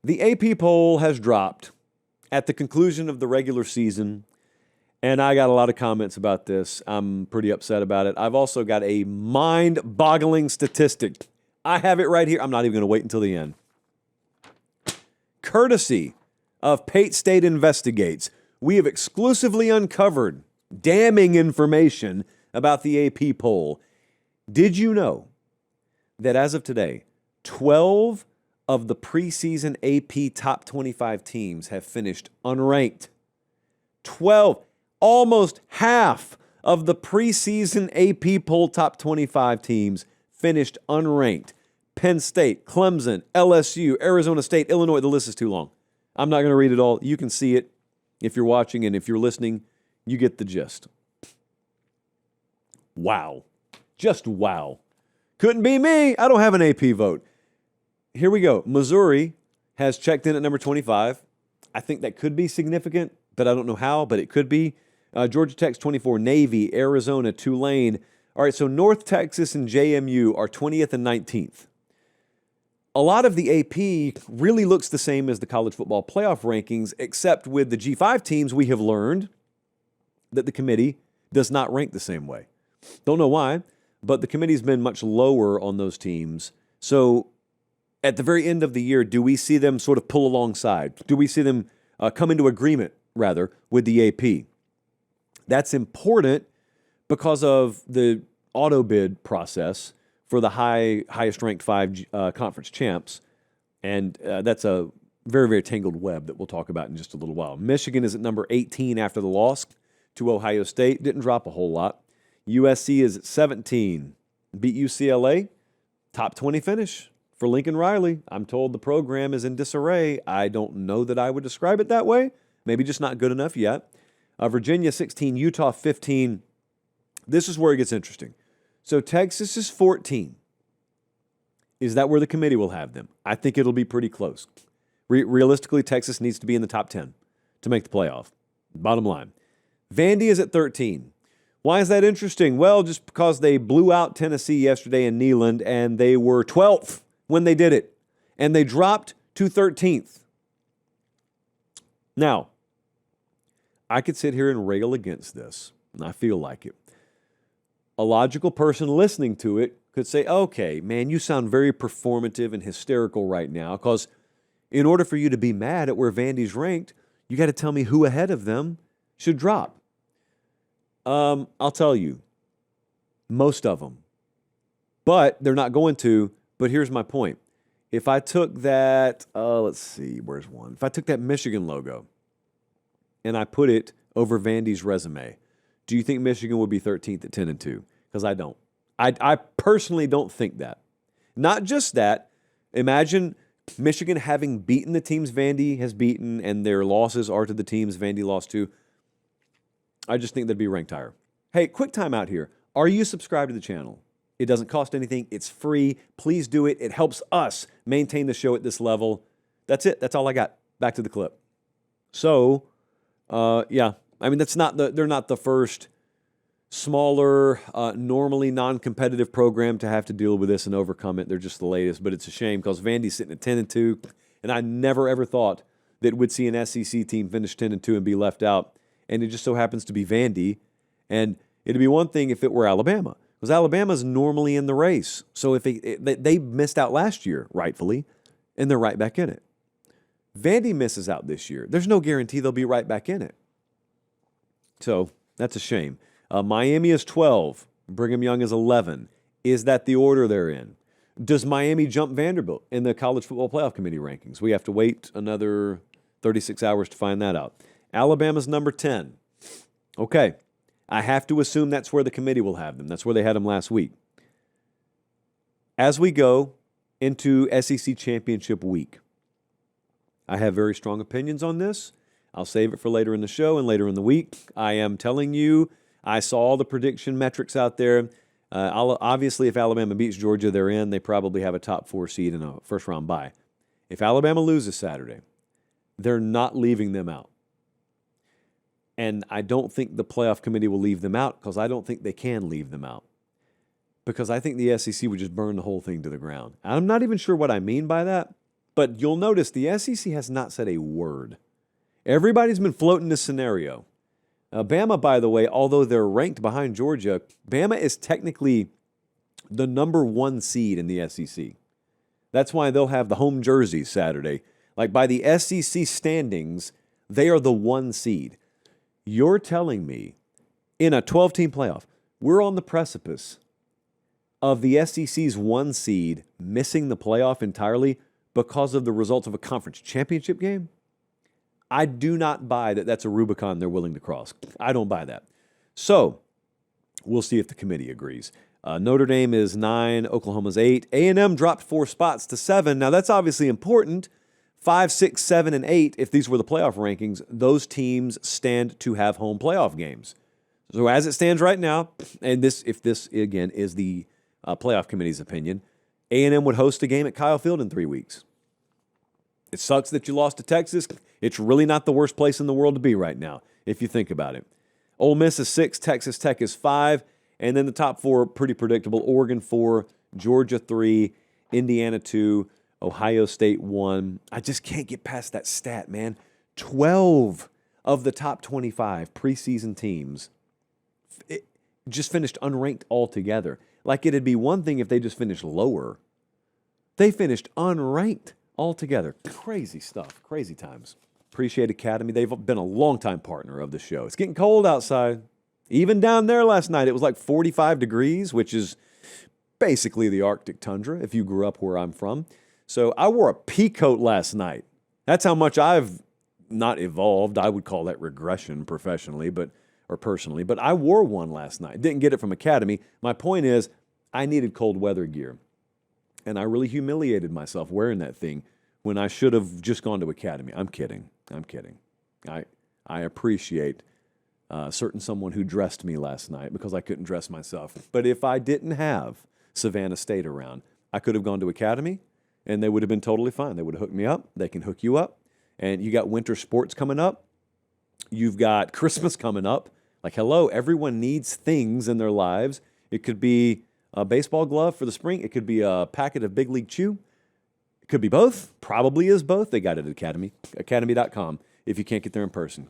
The AP poll has dropped at the conclusion of the regular season, and I got a lot of comments about this. I'm pretty upset about it. I've also got a mind-boggling statistic. I have it right here. I'm not even going to wait until the end. Courtesy of Pate State Investigates, we have exclusively uncovered damning information about the AP poll. Did you know that as of today, 12 of the preseason AP top 25 teams have finished unranked? 12, almost half of the preseason AP poll top 25 teams finished unranked. Penn State, Clemson, LSU, Arizona State, Illinois. The list is too long. I'm not going to read it all. You can see it if you're watching, and if you're listening, you get the gist. Wow. Just wow. Couldn't be me. I don't have an AP vote. Here we go. Missouri has checked in at number 25. I think that could be significant, but I don't know how, but it could be. Georgia Tech's 24, Navy, Arizona, Tulane. All right, so North Texas and JMU are 20th and 19th. A lot of the AP really looks the same as the college football playoff rankings, except with the G5 teams, we have learned that the committee does not rank the same way. Don't know why, but the committee's been much lower on those teams. So at the very end of the year, do we see them sort of pull alongside? Do we see them come into agreement, rather, with the AP? That's important because of the auto bid process for the highest ranked 5 conference champs. And that's a very, very tangled web that we'll talk about in just a little while. Michigan is at number 18 after the loss to Ohio State. Didn't drop a whole lot. USC is at 17. Beat UCLA. Top 20 finish for Lincoln Riley. I'm told the program is in disarray. I don't know that I would describe it that way. Maybe just not good enough yet. Virginia 16, Utah 15. This is where it gets interesting. So Texas is 14. Is that where the committee will have them? I think it'll be pretty close. Realistically, Texas needs to be in the top 10 to make the playoff. Bottom line. Vandy is at 13. Why is that interesting? Well, just because they blew out Tennessee yesterday in Neyland, and they were 12th when they did it, and they dropped to 13th. Now, I could sit here and rail against this, and I feel like it. A logical person listening to it could say, okay, man, you sound very performative and hysterical right now, because in order for you to be mad at where Vandy's ranked, you got to tell me who ahead of them should drop. I'll tell you, most of them. But they're not going to. But here's my point. If I took that, let's see, where's one? If I took that Michigan logo and I put it over Vandy's resume, do you think Michigan would be 13th at 10-2? Because I don't. I personally don't think that. Not just that. Imagine Michigan having beaten the teams Vandy has beaten, and their losses are to the teams Vandy lost to. I just think they'd be ranked higher. Hey, quick time out here. Are you subscribed to the channel? It doesn't cost anything. It's free. Please do it. It helps us maintain the show at this level. That's it. That's all I got. Back to the clip. So, yeah. I mean, they're not the first smaller, normally non-competitive program to have to deal with this and overcome it. They're just the latest, but it's a shame because Vandy's sitting at 10-2, and I never ever thought that we'd see an SEC team finish 10-2 and be left out. And it just so happens to be Vandy. And it'd be one thing if it were Alabama, because Alabama's normally in the race. So if they missed out last year, rightfully, and they're right back in it. Vandy misses out this year. There's no guarantee they'll be right back in it. So that's a shame. Miami is 12. Brigham Young is 11. Is that the order they're in? Does Miami jump Vanderbilt in the College Football Playoff Committee rankings? We have to wait another 36 hours to find that out. Alabama's number 10. Okay. I have to assume that's where the committee will have them. That's where they had them last week. As we go into SEC Championship Week, I have very strong opinions on this. I'll save it for later in the show and later in the week. I am telling you, I saw all the prediction metrics out there. Obviously, if Alabama beats Georgia, they're in. They probably have a top 4 seed in a first-round bye. If Alabama loses Saturday, they're not leaving them out. And I don't think the playoff committee will leave them out because I don't think they can leave them out. Because I think the SEC would just burn the whole thing to the ground. I'm not even sure what I mean by that. But you'll notice the SEC has not said a word. Everybody's been floating this scenario. Bama, by the way, although they're ranked behind Georgia, Bama is technically the number 1 seed in the SEC. That's why they'll have the home jerseys Saturday. Like by the SEC standings, they are the 1 seed. You're telling me in a 12-team playoff, we're on the precipice of the SEC's 1 seed missing the playoff entirely because of the results of a conference championship game? I do not buy that that's a Rubicon they're willing to cross. I don't buy that. So we'll see if the committee agrees. Notre Dame is 9, Oklahoma's 8. A&M dropped 4 spots to 7. Now that's obviously important. 5, 6, 7, and 8, if these were the playoff rankings, those teams stand to have home playoff games. So as it stands right now, and if this, again, is the playoff committee's opinion, A&M would host a game at Kyle Field in 3 weeks. It sucks that you lost to Texas. It's really not the worst place in the world to be right now, if you think about it. Ole Miss is 6, Texas Tech is 5, and then the top 4 are pretty predictable. Oregon 4, Georgia 3, Indiana 2, Ohio State 1. I just can't get past that stat, man. 12 of the top 25 preseason teams just finished unranked altogether. Like it'd be one thing if they just finished lower. They finished unranked altogether. Crazy stuff. Crazy times. Appreciate Academy. They've been a longtime partner of the show. It's getting cold outside. Even down there last night, it was like 45 degrees, which is basically the Arctic tundra if you grew up where I'm from. So I wore a pea coat last night. That's how much I've not evolved. I would call that regression professionally, or personally. But I wore one last night. Didn't get it from Academy. My point is, I needed cold weather gear. And I really humiliated myself wearing that thing when I should have just gone to Academy. I'm kidding. I appreciate certain someone who dressed me last night because I couldn't dress myself. But if I didn't have Savannah State around, I could have gone to Academy, and they would have been totally fine. They would have hooked me up. They can hook you up. And you got winter sports coming up. You've got Christmas coming up. Like, hello, everyone needs things in their lives. It could be a baseball glove for the spring. It could be a packet of Big League Chew. It could be both. Probably is both. They got it at Academy, academy.com if you can't get there in person.